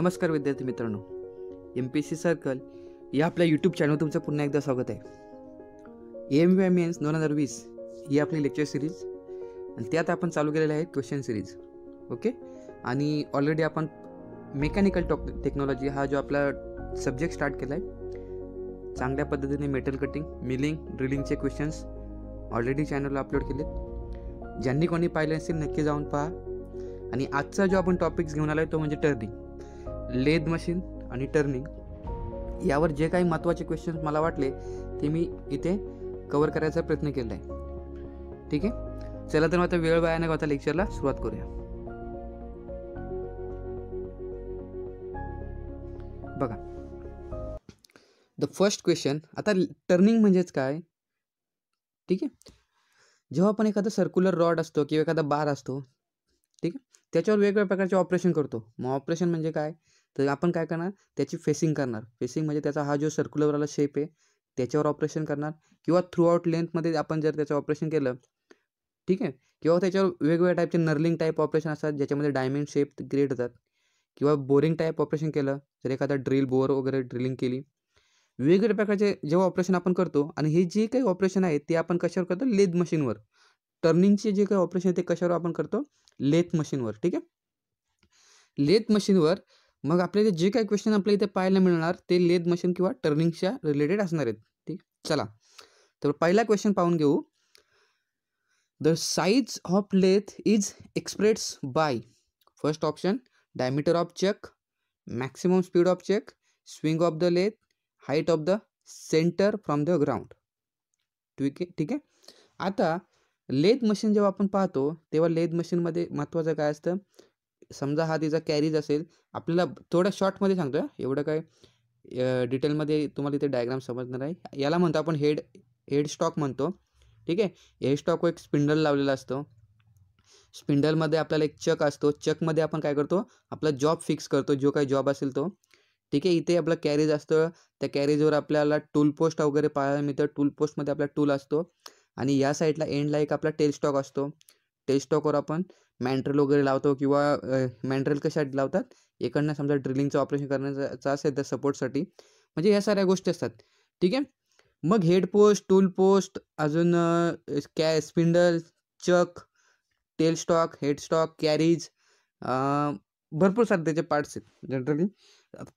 नमस्कार विद्यार्थी मित्रांनो, MPSC सर्कल या आपल्या यूट्यूब चॅनल तुमचं पुन्हा एकदा स्वागत आहे. AMVI मेन्स 2020 ही आपली लेक्चर सिरीज आणि त्यात आपण चालू केलेलं आहे क्वेश्चन सिरीज. ओके, आणि ऑलरेडी आपण मेकॅनिकल टेक्नॉलॉजी हा जो आपला सब्जेक्ट स्टार्ट केला आहे, चांगल्या पद्धतीने मेटल कटिंग, मिलिंग, ड्रिलिंगचे क्वेश्चन्स ऑलरेडी चॅनलला अपलोड केलेत. ज्यांनी कोणी पाहिले असेल नक्की जाऊन पहा. आणि आजचा जो आपण टॉपिक्स घेऊन आलो आहे तो म्हणजे टर्निंग, लेद मशीन आणि टर्निंग यावर जे काही महत्त्वाचे क्वेश्चन्स मला वाटले ते मी इथे कव्हर करायचा प्रयत्न केला आहे. ठीक आहे, चला तर मग आता वेळ वाया न घालवता लेक्चरला सुरुवात करूया. बघा, द फर्स्ट क्वेश्चन. आता टर्निंग म्हणजेच काय? ठीक आहे, जेव्हा आपण एखादा सर्क्युलर रॉड असतो किंवा एखादा बार असतो, ठीक आहे, त्याच्यावर वेगवेगळ्या प्रकारचे ऑपरेशन करतो. मग ऑपरेशन म्हणजे काय? तर आपण काय करणार, त्याची फेसिंग करणार. फेसिंग म्हणजे त्याचा हा जो सर्क्युलरवाला शेप आहे त्याच्यावर ऑपरेशन करणार, किंवा थ्रू आउट लेंथमध्ये आपण जर त्याचं ऑपरेशन केलं, ठीक आहे, किंवा त्याच्यावर वेगवेगळ्या टाईपचे नर्लिंग टाईप ऑपरेशन असतात ज्याच्यामध्ये डायमंड शेप क्रिएट होतात, किंवा बोरिंग टाईप ऑपरेशन केलं जर एखादा ड्रिल बोर वगैरे ड्रिलिंग केली. वेगवेगळ्या प्रकारचे जेव्हा ऑपरेशन आपण करतो, आणि हे जे काही ऑपरेशन आहे ते आपण कशावर करतो? लेथ मशीनवर. टर्निंगचे जे काही ऑपरेशन आहे ते कशावर आपण करतो? लेथ मशीनवर. ठीक आहे, लेथ मशीनवर. मग आपल्याला जे काही क्वेश्चन आपल्या इथे पाहायला मिळणार ते लेथ मशीन किंवा टर्निंगच्या रिलेटेड असणार आहेत. ठीक, चला तर पहिला क्वेश्चन पाहून घेऊ. The size of lathe is express by. First option diameter of chuck, maximum speed of chuck, swing of the lathe, height of the centre from the ground. ठीक आहे, आता लेथ मशीन जेव्हा आपण पाहतो तेव्हा लेथ मशीनमध्ये महत्त्वाचं काय असतं? समजा हा तिचा कॅरीज असेल, आपल्याला थोड्या शॉर्टमध्ये सांगतो, एवढं काय डिटेलमध्ये तुम्हाला इथे डायग्राम समजणार आहे. याला म्हणतो आपण हेड स्टॉक म्हणतो. ठीक आहे, हेड स्टॉकवर एक स्पिंडल लावलेला असतो. स्पिंडलमध्ये आपल्याला एक चक असतो. चकमध्ये आपण काय करतो? आपला जॉब फिक्स करतो, जो काही जॉब असेल तो. ठीक आहे, इथे आपला कॅरीज असतं. त्या कॅरीजवर आपल्याला टूल पोस्ट वगैरे पाहायला मिळतं. टूल पोस्टमध्ये आपला टूल असतो, आणि या साईडला एंडला एक आपला टेल स्टॉक असतो. टेल स्टॉकवर आपण मॅन्ट्रेल वगैरे लावतो, किंवा मॅन्ट्रेल कशासाठी लावतात? इकडनं समजा ड्रिलिंगचं ऑपरेशन करण्याचं असेल तर सपोर्टसाठी, म्हणजे या साऱ्या गोष्टी असतात. ठीक आहे, मग हेड पोस्ट, टूल पोस्ट, अजून spindle, chuck, tail stock, head stock, carriage, भरपूर सारे त्याचे पार्ट्स आहेत जनरली.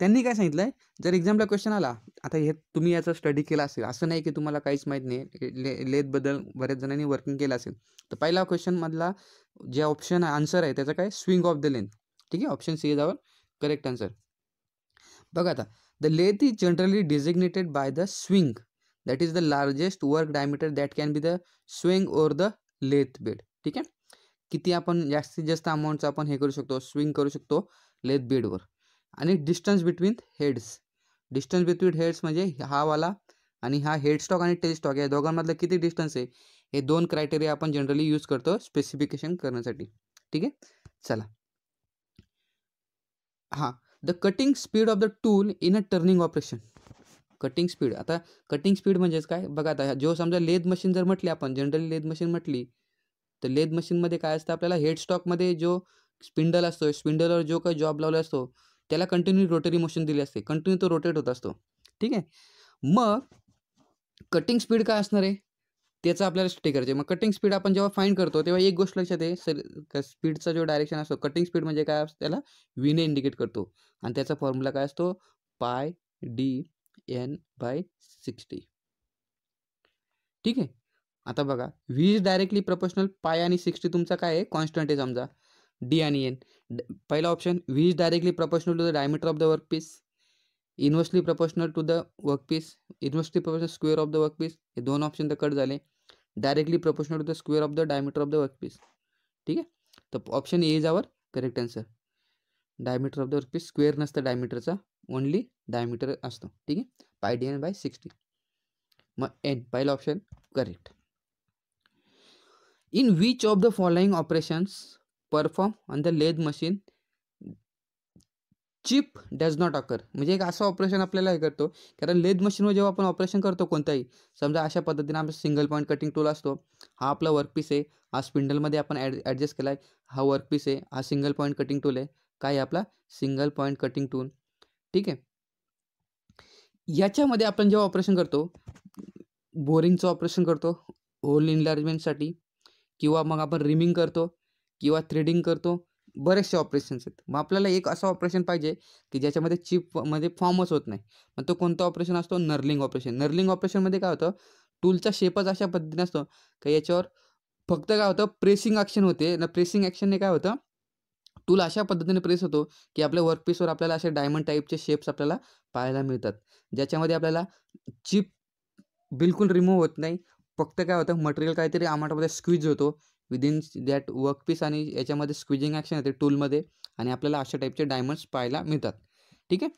त्यांनी काय सांगितलं आहे, जर एक्झामला क्वेश्चन आला, आता हे तुम्ही याचा स्टडी केला असेल, असं नाही की तुम्हाला काहीच माहीत नाही, लेथबद्दल बऱ्याच जणांनी वर्किंग केलं असेल. तर पहिला क्वेश्चनमधला जे ऑप्शन आन्सर आहे त्याचं काय? Swing of the length. ठीक आहे, option C is our correct answer. बघा आता, the lathe is generally designated by the swing, that is the largest work diameter that can be the swing over the lathe bed. ठीक आहे, किती आपण जास्तीत जास्त अमाऊंटचं आपण हे करू शकतो, स्विंग करू शकतो लेथ बेडवर. आणि distance between heads. Distance between heads म्हणजे हा वाला आणि हा हेड स्टॉक आणि टेल स्टॉक या दोघांमधलं किती डिस्टन्स आहे, हे दोन क्रायटेरिया आपण जनरली यूज करतो स्पेसिफिकेशन करण्यासाठी. ठीक आहे, चला. हां, the cutting speed of the tool in a turning operation. Cutting speed. आता कटिंग स्पीड म्हणजेच काय? बघा, आता जो समजा लेथ मशीन जर म्हटली आपण, जनरली लेथ मशीन म्हटली, तर लेथ मशीनमध्ये काय असतं? आपल्याला हेड स्टॉकमध्ये जो स्पिंडल असतो, स्पिंडलवर जो काही जॉब लावला असतो त्याला कंटिन्यू रोटरी मोशन दिली असते, कंटिन्यू तो रोटेट होत असतो. ठीक आहे, मग कटिंग स्पीड काय असणार आहे त्याचं आपल्याला स्टडी करायचं आहे. मग कटिंग स्पीड आपण जेव्हा फाईंड करतो तेव्हा एक गोष्ट लक्षात आहे, स्पीडचा जो डायरेक्शन असतो, कटिंग स्पीड म्हणजे काय असतं? त्याला व्हीने इंडिकेट करतो, आणि त्याचा फॉर्म्युला काय असतो? पाय DN/60. ठीक आहे, आता बघा, व्ही इज डायरेक्टली प्रपोर्शनल, पाय आणि 60 तुमचा काय आहे? कॉन्स्टंट आहे समजा, डी आणि एन. पहिला option, V is directly proportional to the diameter of the workpiece, inversely proportional to the workpiece, inversely proportional square of the workpiece. हे दोन ऑप्शन तर कट झाले. Directly proportional to the square of the diameter of the workpiece. ठीक आहे, तर option A is our correct answer. Diameter of the workpiece square नसतं डायमीटरचा, only diameter असतो. ठीक आहे, पाय DN/60. मग एन, पहिला option correct. In which of the following operations perform on the lathe machine chip does not occur. म्हणजे एक असं ऑपरेशन आपल्याला हे करतो, कारण लेथ मशीनवर जेव्हा आपण ऑपरेशन करतो कोणताही, समजा अशा पद्धतीने आपला सिंगल पॉईंट कटिंग टूल असतो, हा आपला वर्कपीस आहे, हा स्पिंडलमध्ये आपण ॲडजस्ट केला आहे, हा वर्कपीस आहे, हा सिंगल पॉईंट कटिंग टूल आहे, काय आपला सिंगल पॉईंट कटिंग टूल. ठीक आहे. याच्यामध्ये आपण जेव्हा ऑपरेशन करतो, बोरिंगचं ऑपरेशन करतो होल इन्लार्जमेंटसाठी, किंवा मग आपण रिमिंग करतो किंवा थ्रेडिंग करतो, बरेचसे ऑपरेशन्स आहेत. मग आपल्याला एक असं ऑपरेशन पाहिजे की ज्याच्यामध्ये चिपमध्ये फॉर्मच होत नाही. मग तो कोणता ऑपरेशन असतो? Knurling operation. नर्लिंग ऑपरेशनमध्ये काय होतं, टूलचा शेपच अशा पद्धतीने असतो की याच्यावर फक्त काय होतं, प्रेसिंग ॲक्शन होते. ना प्रेसिंग ॲक्शनने काय होतं, टूल अशा पद्धतीने प्रेस होतो की आपल्या वर्कपीसवर आपल्याला असे डायमंड टाईपचे शेप्स आपल्याला पाहायला मिळतात, ज्याच्यामध्ये आपल्याला चिप बिलकुल रिमूव्ह होत नाही. फक्त काय होतं, मटेरियल काहीतरी अमाऊंटमध्ये स्क्वीज होतो विदिन दॅट वर्कपीस, आणि याच्यामध्ये स्क्विजिंग ॲक्शन येते टूलमध्ये, आणि आपल्याला अशा टाईपचे डायमंड्स पाहायला मिळतात. ठीक आहे.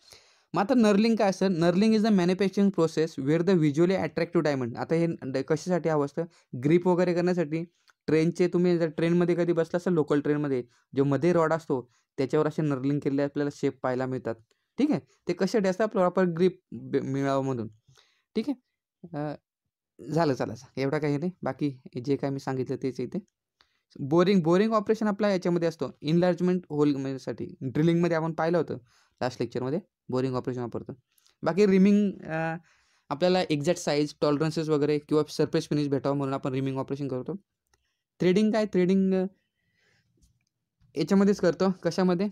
मग आता नर्लिंग काय असतं? Knurling is the manufacturing process where the visually attractive diamond. आता हे कशासाठी हवं असतं? ग्रिप वगैरे करण्यासाठी. ट्रेनचे, तुम्ही जर ट्रेनमध्ये कधी बसला असाल, लोकल ट्रेनमध्ये, जो मध्ये रॉड असतो त्याच्यावर असे नर्लिंग केलेले आपल्याला शेप पाहायला मिळतात. ठीक आहे. ते कशासाठी असतात? प्रॉपर ग्रिप मिळावं म्हणून. ठीक आहे. झालं, चला एवढा काही नाही. बाकी जे काय मी सांगितलं तेच इथे. बोरिंग ऑपरेशन आपला याच्यामध्ये असतो इनलार्जमेंट होलसाठी. ड्रिलिंगमध्ये आपण पाहिलं होतं लास्ट लेक्चरमध्ये, बोरिंग ऑपरेशन वापरतो. बाकी रिमिंग आपल्याला एक्झॅक्ट साईज, टॉलरन्सेस वगैरे किंवा सरफेस फिनिश भेटावं म्हणून आपण रिमिंग ऑपरेशन करतो. थ्रेडिंग काय? थ्रेडिंग याच्यामध्येच करतो. कशामध्ये?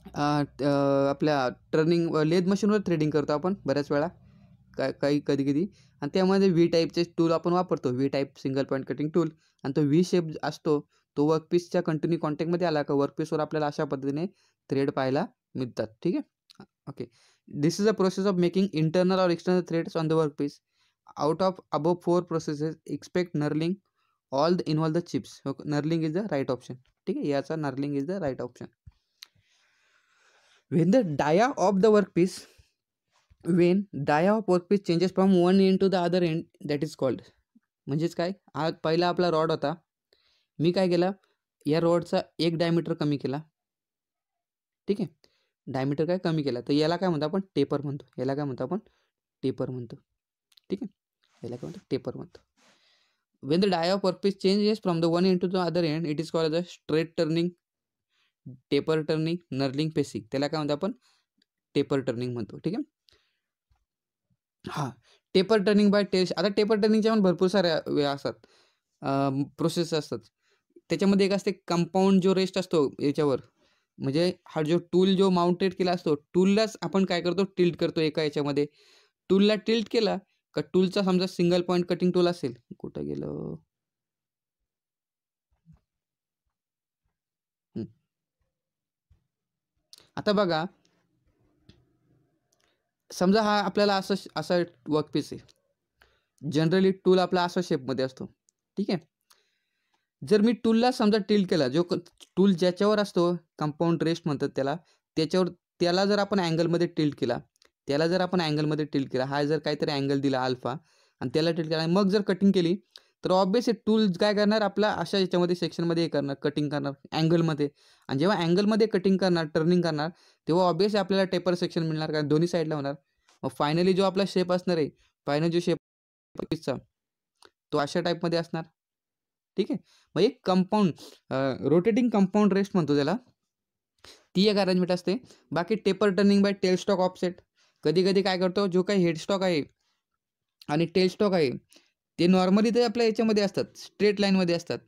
आपल्या टर्निंग लेथ मशीनवर थ्रेडिंग करतो आपण बऱ्याच वेळा, काही कधी, आणि त्यामध्ये व्ही टाईपचे टूल आपण वापरतो. V type single point cutting tool, आणि तो व्ही शेप असतो तो वर्कपीसच्या कंटिन्यू कॉन्टॅक्टमध्ये आला का वर्कपीसवर आपल्याला अशा पद्धतीने थ्रेड पाहायला मिळतात. ठीक आहे. Okay. This is a process of making internal और external threads on the workpiece. Out of above 4 processes expect knurling all the involve the chips. Knurling is the right option. ठीक आहे. याचा knurling is the right option. When the dia of the workpiece, when dia of workpiece changes from one end to the other end, that is called. म्हणजेच काय, हा पहिला आपला rod होता, मी काय केला, या रॉडचा एक डायमीटर कमी केला. ठीक आहे. डायमीटर काय कमी केला, तर याला काय म्हणतो आपण? टेपर म्हणतो. याला काय म्हणतो आपण? टेपर म्हणतो. ठीक आहे. याला काय म्हणतो? टेपर म्हणतो. When the dia of workpiece changes from the one end to the other end, it is called as a straight turning, taper turning, knurling pacing. त्याला काय म्हणतो आपण? टेपर टर्निंग म्हणतो. ठीक आहे. हां. Taper turning by tales. आता taper टर्निंगच्या पण भरपूर साऱ्या वे असतात, प्रोसेस असतात. त्याच्यामध्ये एक असते कंपाऊंड, जो रेस्ट असतो याच्यावर, म्हणजे हा जो टूल जो माउंटेड केला असतो, टूललाच आपण काय करतो? टिल्ट करतो एका याच्यामध्ये. टूलला टिल्ट केला का, टूलचा समजा सिंगल पॉईंट कटिंग टूल असेल, कुठं गेलं? आता बघा, समजा हा आपल्याला असा वर्कपीस आहे. जनरली टूल आपला असा शेपमध्ये असतो. ठीक आहे. जर मी टूलला समजा टिल्ट केला, जो टूल ज्याच्यावर असतो, कंपाऊंड रेस्ट म्हणतात त्याला, त्याला जर आपण अँगलमध्ये टिल्ट केला, हा जर काहीतरी अँगल दिला अल्फा, आणि त्याला टिल्ट केला, मग जर कटिंग केली, तर ऑब्वियसली टूल काय करणार? आपला अशा याच्यामध्ये सेक्शनमध्ये हे करणार, कटिंग करणार अँगलमध्ये. आणि जेव्हा अँगलमध्ये कटिंग करणार, टर्निंग करणार, तेव्हा ऑब्वियसली आपल्याला टेपर सेक्शन मिळणार, कारण दोन्ही साईडला होणार. मग फायनली जो आपला शेप असणार आहे, फायनल जो शेप तो अशा टाईपमध्ये असणार. ठीक आहे. मग एक कंपाऊंड, रोटेटिंग कंपाऊंड रेस्ट म्हणतो त्याला, ती एक अरेंजमेंट असते. बाकी taper turning by tail stock offset. कधी कधी काय करतो, जो काही हेड स्टॉक आहे आणि टेल स्टॉक आहे, ते नॉर्मली ते आपल्या याच्यामध्ये असतात, स्ट्रेट लाईनमध्ये असतात.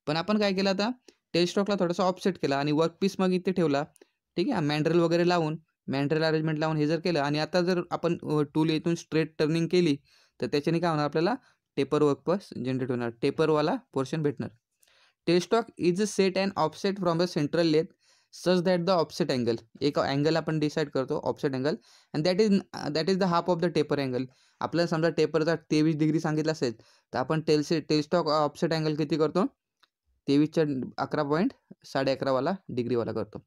पण आपण काय केलं, आता टेल स्टॉकला थोडासा ऑफसेट केला आणि वर्कपीस मग इथे ठेवला. ठीक आहे. मँड्रेल वगैरे लावून, मँड्रेल अरेंजमेंट लावून हे जर केलं, आणि आता जर आपण टूल इथून स्ट्रेट टर्निंग केली, तर त्याच्याने काय होणार? आपल्याला टेपर वर्कपीस जनरेट होणार, टेपरवाला पोर्शन भेटणार. Tail stock is a set and offset from the central lathe such that the offset angle, एक अँगल आपण डिसाईड करतो, offset angle, and that is the half of the taper angle. आपल्याला समजा टेपरचा 23 degree सांगितलं असेल, तर आपण टेल स्टॉक ऑफसेट अँगल किती करतो? 23च्या 11.11 डिग्रीवाला करतो.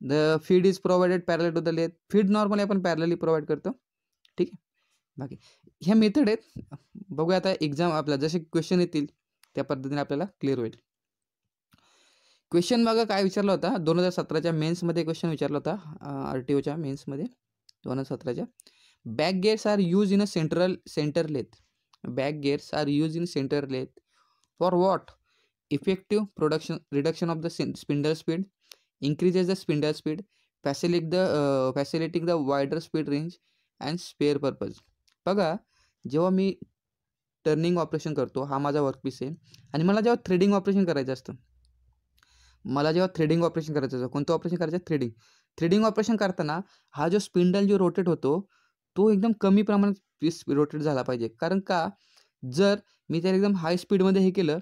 The feed is provided parallel to the lathe. Feed normally आपण पॅरलली प्रोव्हाइड करतो. ठीक आहे. बाकी ह्या मेथड आहेत. बघूया आता एक्झाम आपला जसे क्वेश्चन येतील त्या पद्धतीने आपल्याला क्लिअर होईल. क्वेश्चन बघा काय विचारला होता, 2017च्या मेन्समध्ये क्वेश्चन विचारला होता, RTOच्या मेन्समध्ये 2017च्या. Back gears are use in a centre lathe. Back gears are use in centre lathe for what? Effective reduction of the spindle speed, increases the spindle speed, facilitating the wider speed range and spare purpose. बघा, जेव्हा मी turning operation करतो, हा माझा workpiece आहे आणि मला जेव्हा threading operation करायचं असतं, कोणतं ऑपरेशन करायचं? थ्रेडिंग ऑपरेशन करताना हा जो स्पिंडल जो रोटेट होतो तो एकदम कमी प्रमाणात रोटेट झाला पाहिजे. कारण का, जर मी त्याला एकदम हाय स्पीडमध्ये हे केलं,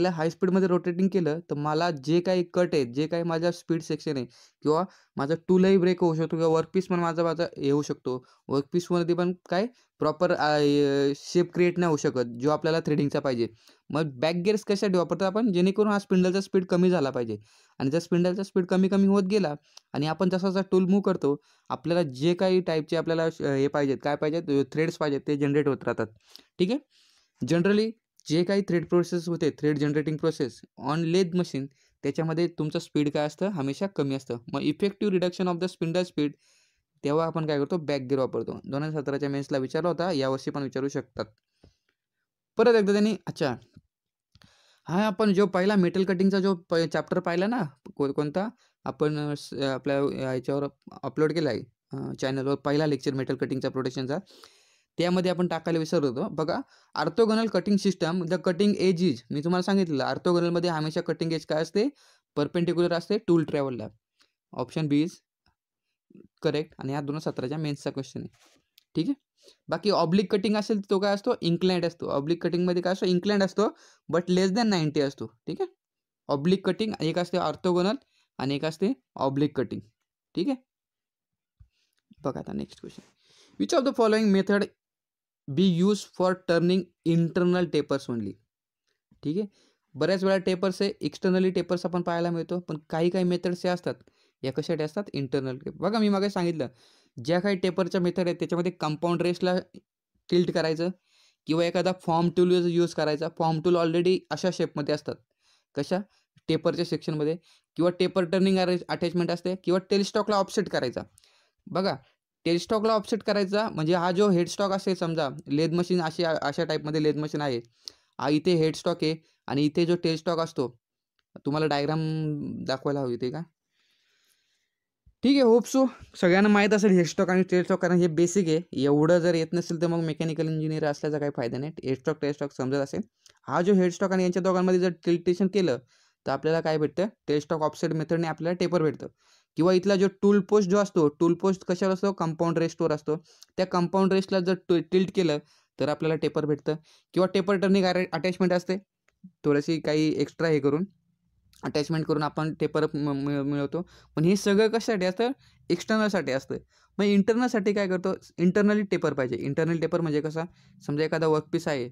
हाय स्पीडमध्ये रोटेटिंग केलं, तर मला जे काही कट आहे, जे काही माझा स्पीड सेक्शन आहे किंवा माझा टूलही ब्रेक होऊ शकतो किंवा वर्कपीस पण माझा हे होऊ शकतो. वर्कपीसमध्ये पण काय प्रॉपर शेप क्रिएट नाही होऊ शकत जो आपल्याला थ्रेडिंगचा पाहिजे. मग बॅक गिअर्स कशासाठी वापरतो आपण? जेणेकरून हा स्पिंडलचा स्पीड कमी झाला पाहिजे आणि जर स्पिंडलचा स्पीड कमी कमी होत गेला आणि आपण जसा टूल मूव्ह करतो, आपल्याला जे काही टाईपचे आपल्याला हे पाहिजेत, काय पाहिजेत, थ्रेड्स पाहिजेत, ते जनरेट होत राहतात. ठीक आहे. जनरली जे काही थ्रेड प्रोसेस होते, thread generating process on lathe machine, त्याच्यामध्ये तुमचं स्पीड काय असतं? हमेशा कमी असतं. मग effective reduction of the spindle speed, तेव्हा आपण काय करतो? बॅक गिअर वापरतो. 2017च्या मेन्सला विचारला होता, यावर्षी पण विचारू शकतात. परत एकदा त्यांनी हा आपण जो पहिला मेटल कटिंगचा जो चॅप्टर पाहिला ना, कोणता आपण आपल्या ह्याच्यावर अपलोड केला आहे चॅनलवर, पहिला लेक्चर मेटल कटिंगचा प्रोटेक्शनचा, त्यामध्ये आपण टाकायला विसरलो होतो. बघा, orthogonal cutting system, the cutting edge is, मी तुम्हाला सांगितलं ऑर्थोगोनलमध्ये हमेशा कटिंग एज काय असते? परपेंडिक्युलर असते टूल ट्रॅव्हलला. ऑप्शन बी इज करेक्ट आणि हा 2017च्या मेन्सचा क्वेश्चन आहे. ठीक आहे. बाकी ऑब्लिक कटिंग असेल तो काय असतो? इन्क्लाइंड असतो. ऑब्लिक कटिंगमध्ये काय असतो? इन्क्लाइंड असतो, बट लेस दॅन 90 असतो. ठीक आहे. ऑब्लिक कटिंग एक असते ऑर्थोगोनल आणि एक असते ऑब्लिक कटिंग. ठीक आहे. बघा आता next question, which of the following method B use for turning internal tapers only? ठीक आहे. बऱ्याच वेळा टेपर्स आहे, एक्सटर्नली टेपर्स आपण पाहायला मिळतो, पण काही मेथड्स हे असतात, या कशासाठी असतात? Internal taper. बघा, मी मागे सांगितलं, ज्या काही टेपरच्या मेथड आहेत त्याच्यामध्ये कंपाऊंड रेसला टिल्ट करायचं किंवा एखादा फॉर्म टूल यूज करायचा. फॉर्म टूल ऑलरेडी अशा शेपमध्ये असतात, कशा? टेपरच्या सेक्शनमध्ये, किंवा टेपर टर्निंग अटॅचमेंट असते, किंवा टेलस्टॉकला ऑफसेट करायचा. बघा, टेलस्टॉकला ऑफसेट करायचा म्हणजे हा जो हेडस्टॉक असेल, समजा लेथ मशीन अशा टाईपमध्ये लेथ मशीन आहे, हा इथे हेडस्टॉक आहे आणि इथे जो टेलस्टॉक असतो, तुम्हाला डायग्राम दाखवायला हवी ते का? ठीक आहे, होप सो सगळ्यांना माहीत असेल हेडस्टॉक आणि टेलस्टॉक, कारण हे बेसिक आहे. एवढं जर येत नसेल तर मग मेकॅनिकल इंजिनियर असल्याचा काही फायदा नाही. हेडस्टॉक टेलस्टॉक समजत असेल. हा जो हेडस्टॉक आणि यांच्या दोघांमध्ये जर टिल्टेशन केलं तर आपल्याला काय भेटतं? टेलस्टॉक ऑफसेट मेथडने आपल्याला टेपर भेटतं. किंवा इथला जो टूल पोस्ट जो असतो, टूल पोस्ट कशावर असतो? कंपाऊंड रेस्टवर असतो. त्या कंपाऊंड रेस्टला जर टिल्ट केलं तर आपल्याला टेपर भेटतं. किंवा टेपर टर्निंग अटॅचमेंट असते, थोडीशी काही एक्स्ट्रा हे करून अटॅचमेंट करून आपण टेपर मिळवतो. पण हे सगळं कशासाठी असतं? एक्सटर्नलसाठी असतं. मग इंटरनलसाठी काय करतो? इंटरनली टेपर पाहिजे. इंटरनल टेपर म्हणजे कसा? समजा एखादा वर्कपीस आहे,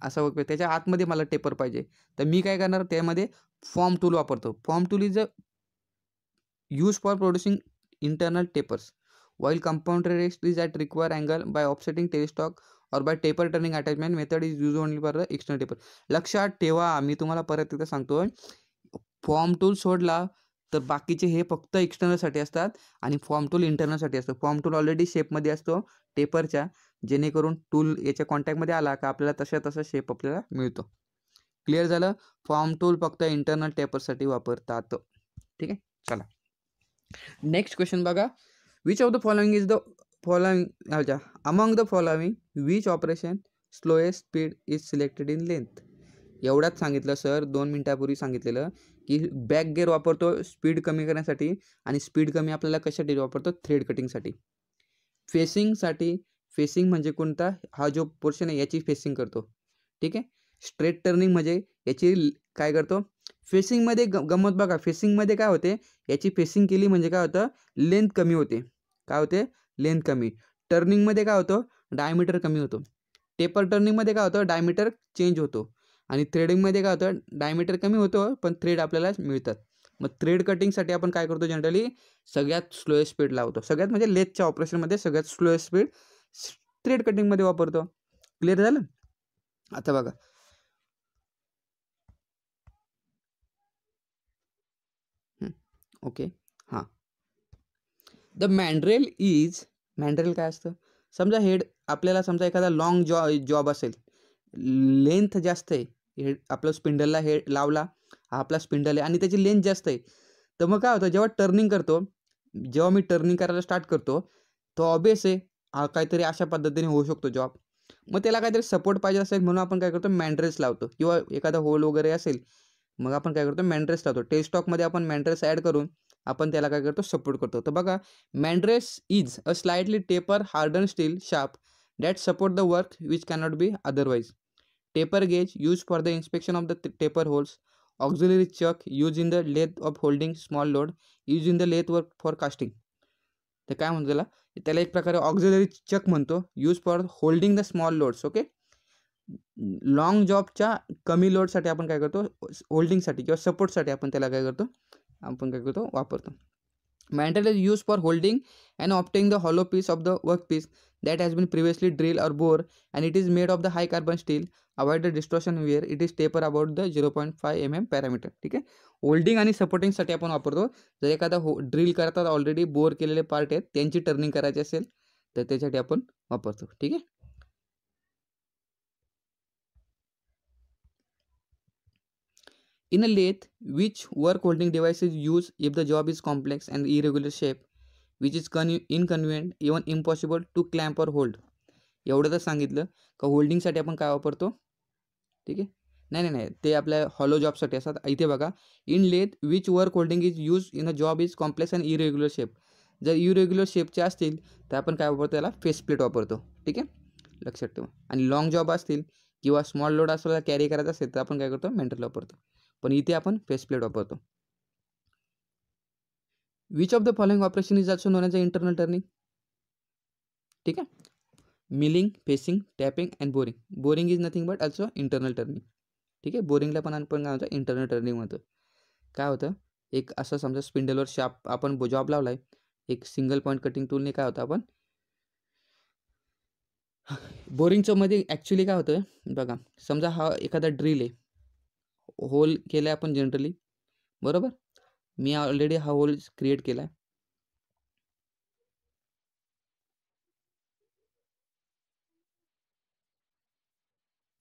असा वर्कपीस, त्याच्या आतमध्ये मला टेपर पाहिजे, तर मी काय करणार? त्यामध्ये फॉर्म टूल वापरतो. Form tool is use for producing internal tapers while compound rest is at required angle by offsetting tailstock or by taper turning attachment method is used only for the external taper. लक्षात ठेवा, मी तुम्हाला परत एकदा सांगतोय, form tool सोडला तर बाकीचे हे फक्त एक्सटर्नलसाठी असतात आणि फॉर्म टूल इंटरनलसाठी असतं. फॉर्म टूल ऑलरेडी शेपमध्ये असतो टेपरच्या, जेणेकरून टूल याच्या कॉन्टॅक्टमध्ये आला का आपल्याला तसा शेप आपल्याला मिळतो. क्लिअर झालं? फॉर्म टूल फक्त इंटरनल टेपरसाठी वापरतात. ठीक आहे, चला नेक्स्ट क्वेश्चन बघा. Which of the following is the following among the following which operation slowest speed is selected in length? एवढ्याच सांगितलं सर, 2 मिनिटापूर्वी सांगितलेलं की बॅक गिअर वापरतो स्पीड कमी करण्यासाठी, आणि स्पीड कमी आपल्याला कशासाठी वापरतो? थ्रेड कटिंगसाठी. फेसिंगसाठी, फेसिंग म्हणजे कोणता? हा जो पोर्शन आहे याची फेसिंग करतो. ठीक आहे. स्ट्रेट टर्निंग म्हणजे याची काय करतो? फेसिंगमध्ये गंमत बघा, फेसिंगमध्ये काय होते? याची फेसिंग केली म्हणजे काय होतं? लेंथ कमी होते. काय होते? लेंथ कमी. टर्निंगमध्ये काय होतं? डायमीटर कमी होतो. टेपर टर्निंगमध्ये काय होतं? डायमीटर चेंज होतो. आणि थ्रेडिंगमध्ये काय होतं? डायमीटर कमी होतो पण थ्रेड आपल्याला मिळतात. मग थ्रेड कटिंगसाठी आपण काय करतो? जनरली सगळ्यात स्लोएस्ट स्पीड लावतो. सगळ्यात म्हणजे लेथच्या ऑपरेशनमध्ये सगळ्यात स्लोएस्ट स्पीड थ्रेड कटिंगमध्ये वापरतो. क्लिअर झालं? आता बघा, ओके, हां. द मॅन्ड्रेल मॅन्ड्रेल काय असतं? समजा हेड आपल्याला, समजा एखादा लॉंग जॉब असेल, लेंथ जास्त आहे, हेड आपलं स्पिंडलला हेड लावला, हा आपला स्पिंडल आहे आणि त्याची लेंथ जास्त आहे, तर मग काय होतं, जेव्हा टर्निंग करतो, जेव्हा मी टर्निंग करायला स्टार्ट करतो, तो ऑबियस आहे काहीतरी अशा पद्धतीने होऊ शकतो जॉब. मग त्याला काहीतरी सपोर्ट पाहिजे असेल म्हणून आपण काय करतो, मॅन्ड्रेस लावतो किंवा एखादा होल वगैरे असेल मग आपण काय करतो, मॅन्ड्रेस लावतो. टेलस्टॉकमध्ये आपण मॅन्ड्रेस ॲड करून आपण त्याला काय करतो, सपोर्ट करतो. तर बघा, mandrels is a slightly taper harden steel sharp that support the work which cannot be otherwise. Taper gauge used for the inspection of the taper holes. Auxiliary chuck used in the lathe of holding small load. Used in the lathe work for casting. तर काय म्हणतो त्याला, त्याला एक प्रकारे auxiliary Chak म्हणतो. Use for holding the small loads. Okay, long जॉबच्या कमी लोडसाठी आपण काय करतो, होल्डिंगसाठी किंवा सपोर्टसाठी आपण त्याला काय करतो, आपण काय करतो, वापरतो. Mantle is used for holding and obtaining the hollow piece of the workpiece that has been previously drilled or bore, and it is made of the high carbon steel. Avoid the distortion where it is taper about the 0.5 mm parameter. ठीक आहे, holding आणि सपोर्टिंगसाठी आपण वापरतो. जर एखादा drill करतात already bore केलेले part आहेत त्यांची टर्निंग करायची असेल तर त्यासाठी आपण वापरतो. ठीक आहे. In a lathe, which work holding device is used if the job is complex and irregular shape, which is inconvenient, even impossible to clamp or hold. एवढं तर सांगितलं का होल्डिंगसाठी आपण काय वापरतो. ठीक आहे, नाही नाही नाही, ते आपल्या हॉलो जॉबसाठी असतात. इथे बघा, in lathe which work holding is use in a job is complex and irregular shape. जर इरेग्युलर शेपचे असतील तर आपण काय वापरतो, त्याला फेस प्लेट वापरतो. ठीक आहे, लक्षात ठेवा. आणि लॉंग जॉब असतील किंवा स्मॉल लोड असलेला कॅरी करायचा असेल तर आपण काय करतो, मेंटल वापरतो. पण इथे आपण फेस प्लेट वापरतो. Which of the following operation is also non as a internal turning. ठीक आहे, milling, facing, tapping and boring. Boring is nothing but also internal turning. ठीक आहे, बोरिंगला पण आपण काय म्हणतो, इंटरनल टर्निंग म्हणतो. काय होतं, एक असं समजा स्पिंडलवर शार्प आपण जॉब लावला आहे, एक सिंगल पॉईंट कटिंग टूलने काय होतं, आपण बोरिंगचं मध्ये ॲक्च्युली काय होतं बघा, समजा हा एखादा ड्रिल आहे, होल केला आहे आपण जनरली, बरोबर. मी ऑलरेडी हा होल क्रिएट केला आहे.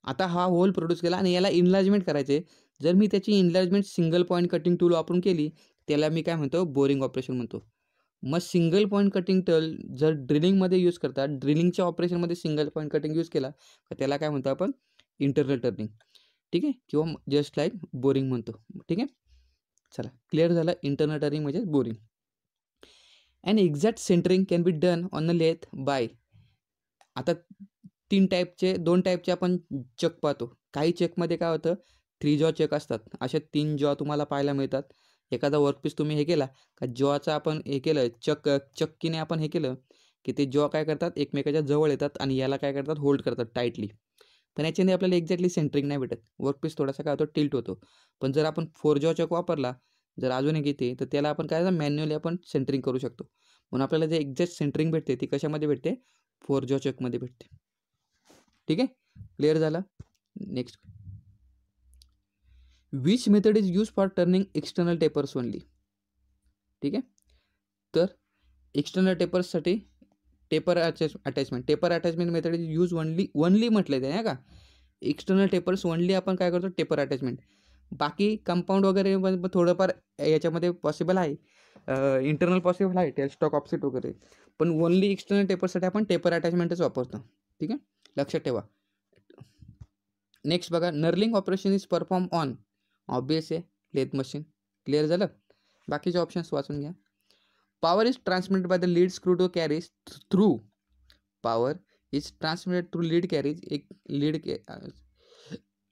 आता हा होल प्रोड्यूस केला आणि याला इनलार्जमेंट करायचे. जर मी त्याची enlargement single point cutting tool वापरून केली त्याला मी काय म्हणतो, बोरिंग ऑपरेशन म्हणतो. मग सिंगल पॉईंट कटिंग टूल जर ड्रिलिंगमध्ये यूज करतात, ड्रिलिंगच्या ऑपरेशनमध्ये सिंगल पॉईंट कटिंग यूज केला तर त्याला काय म्हणतो आपण, इंटरनल टर्निंग. ठीक आहे, किंवा जस्ट लाईक बोरिंग म्हणतो. ठीक आहे, चला क्लिअर झालं. इंटरनल टर्निंग म्हणजे boring. And exact centering can be done on the lathe by. आता दोन टाईपचे आपण चक पाहतो. काही चेकमध्ये काय होतं, 3 जॉ चेक असतात. अशा 3 जॉ तुम्हाला पाहायला मिळतात. एखादा वर्कपीस तुम्ही हे केला का जॉचा आपण हे केलं, चक्कीने आपण हे केलं की ते जॉ काय करतात, एकमेकाच्या जवळ येतात आणि याला काय करतात, होल्ड करतात टाईटली. पण याच्याने आपल्याला एक्झॅक्टली सेंटरिंग नाही भेटत. वर्कपीस थोडासा काय होतो, टिल्ट होतो. पण जर आपण 4 जॉ चक वापरला, जर अजून एक येते तर त्याला आपण काय मॅन्युअली आपण सेंटरिंग करू शकतो. म्हणून आपल्याला जे एक्झॅक्ट सेंटरिंग भेटते ती कशामध्ये भेटते, 4 जॉ चकमध्ये भेटते. ठीक आहे, क्लिअर झालं. Next, which method is use for turning external tapers only. ठीक आहे, तर एक्सटर्नल टेपर्ससाठी taper attachment method is use only म्हटलं ते नाही का. एक्सटर्नल टेपर्स ओनली आपण काय करतो, टेपर अटॅचमेंट. बाकी कंपाऊंड वगैरे थोडंफार याच्यामध्ये पॉसिबल आहे, इंटरनल पॉसिबल आहे, टेलस्टॉक ऑफसेट वगैरे. पण ओनली एक्सटर्नल टेपरसाठी आपण टेपर अटॅचमेंटच वापरतो. ठीक आहे, लक्षात ठेवा. नेक्स्ट बघा, knurling operation is perform on, obvious आहे, लेथ मशीन. क्लिअर झालं. बाकीचे ऑप्शन्स वाचून घ्या. Power is transmitted by the lead screw to carriage through. Power is transmitted through lead carriage. एक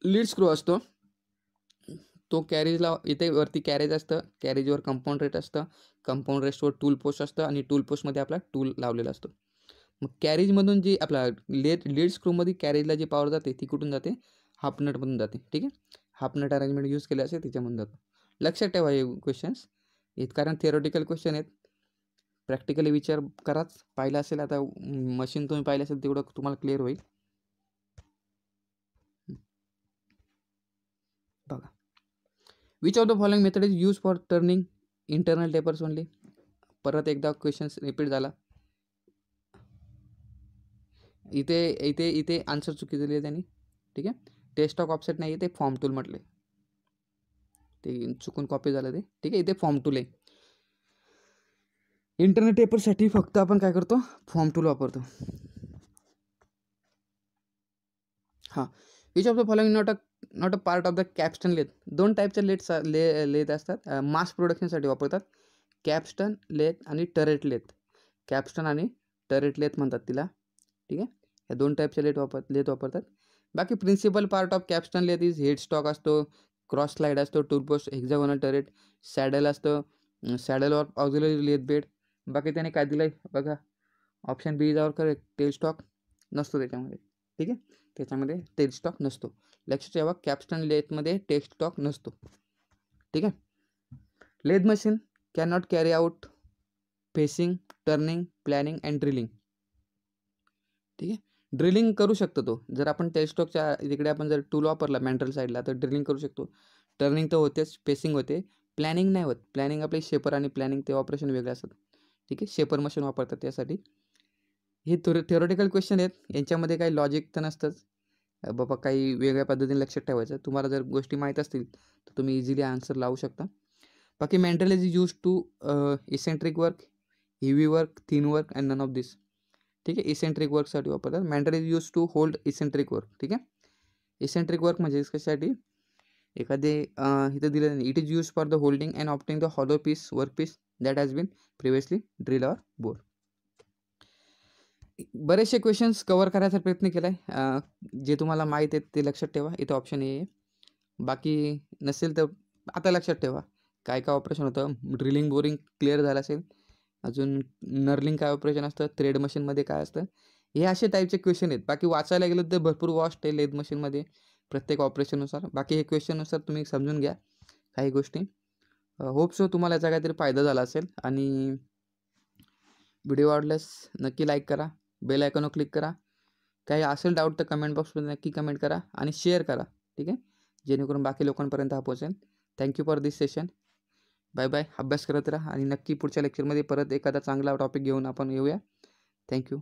लीड स्क्रू असतो, तो कॅरेजला इथे वरती कॅरेज असतं, कॅरेजवर कंपाऊंड रेट असतं, कंपाऊंड रेस्टवर टूल पोस्ट असतं आणि टूल पोस्टमध्ये आपला टूल लावलेला असतो. मग कॅरेजमधून जी आपला लीड स्क्रूमध्ये कॅरेजला जी पॉवर जाते ती कुठून जाते, हाफ नटमधून जाते. ठीक आहे, हाफ नट अरेंजमेंट यूज केले असेल त्याच्यामधून जातो. लक्षात ठेवा हे क्वेश्चन्स, कारण थिअरॉटिकल क्वेश्चन आहेत. प्रॅक्टिकली विचार कराच, पाहिलं असेल आता मशीन तुम्ही पाहिलं असेल तेवढं तुम्हाला क्लिअर होईल. बघा, which of the following method is use for turning internal tapers only. परत एकदा क्वेश्चन रिपीट झाला. इथे इथे इथे आन्सर चुकी दिली आहे त्यांनी. ठीक आहे, टेलस्टॉक ऑफसेट नाही, ते फॉर्म टूल म्हटले, ते चुकून कॉपी झालं ते. ठीक आहे, इथे फॉर्म टूल आहे. इंटरनेट पेपरसाठी फक्त आपण काय करतो, फॉर्म टूल वापरतो. हां, which of the following not a part of the capstan lathe. 2 टाईपच्या लेथ असतात, मास प्रोडक्शनसाठी वापरतात. कॅप्स्टन लेथ आणि टरेट लेथ. कॅप्स्टन आणि टरेट लेथ म्हणतात तिला. ठीक आहे, या 2 टाईपच्या लेथ वापरतात. बाकी principal part of capstan lathe is head stock असतो, क्रॉस स्लाईड असतो, टूलपोस्ट, हेक्झागोनल टरेट, सॅडल असतं, saddle or auxiliary lathe bed. बाकी त्याने काय दिलं आहे बघा, ऑप्शन बी जावर करेक्ट, टेल स्टॉक नसतो त्याच्यामध्ये. ठीक आहे, त्याच्यामध्ये टेल स्टॉक नसतो. लक्षात ठेवा, कॅप्स्टन लेथमध्ये टेल स्टॉक नसतो. ठीक आहे. Lathe machine can not carry out facing, turning, planning and drilling. ठीक आहे, ड्रिलिंग करू शकतो तो. जर आपण टेल स्टॉकच्या तिकडे आपण जर टूल वापरला मॅन्ट्रल साईडला तर ड्रिलिंग करू शकतो. टर्निंग तर होतेच, फेसिंग होते, प्लॅनिंग नाही होत. प्लॅनिंग आपले शेपर आणि प्लॅनिंग ते ऑपरेशन वेगळे असतात. ठीक आहे, शेपर मशीन वापरतात त्यासाठी. हे थेरोटिकल क्वेश्चन आहेत, यांच्यामध्ये काही लॉजिक तर नसतंच बाबा, काही वेगळ्या पद्धतीने लक्षात ठेवायचं. तुम्हाला जर गोष्टी माहीत असतील तर तुम्ही इझिली आन्सर लावू शकता. बाकी mental is use to eccentric work, heavy work, thin work and none of this. ठीक आहे, इसेंट्रिक वर्कसाठी वापरतात. Mental is use to hold eccentric work. ठीक आहे, इसेंट्रिक वर्क म्हणजे कशासाठी, एखादे इथं दिलं नाही, it is use for the holding and opting the hollow piece work piece that has been previously drill or bore. बरेचसे क्वेश्चन्स कवर करायचा प्रयत्न केला आहे. जे तुम्हाला माहीत आहेत ते लक्षात ठेवा, इथं ऑप्शन ए आहे. बाकी नसेल तर आता लक्षात ठेवा काय काय ऑपरेशन होतं. ड्रिलिंग बोरिंग क्लिअर झालं असेल. अजून नर्लिंग काय ऑपरेशन असतं, थ्रेड मशीनमध्ये काय असतं, हे असे टाईपचे क्वेश्चन आहेत. बाकी वाचायला गेलं तर भरपूर वास्ट आहे लेथ मशीनमध्ये प्रत्येक ऑपरेशननुसार. बाकी हे क्वेश्चननुसार तुम्ही समजून घ्या काही गोष्टी. होप सो तुम्हाला याचा काहीतरी फायदा झाला असेल. आणि व्हिडिओ आवडल्यास नक्की लाईक करा, बेल आयकॉनवर क्लिक करा. काही असेल डाऊट तर कमेंट बॉक्समध्ये नक्की कमेंट करा आणि शेअर करा. ठीक आहे, जेणेकरून बाकी लोकांपर्यंत हा पोहोचेल. Thank you for this session. Bye bye. अभ्यास करत राहा आणि नक्की पुढच्या लेक्चरमध्ये परत एखादा चांगला टॉपिक घेऊन आपण येऊया. थँक्यू.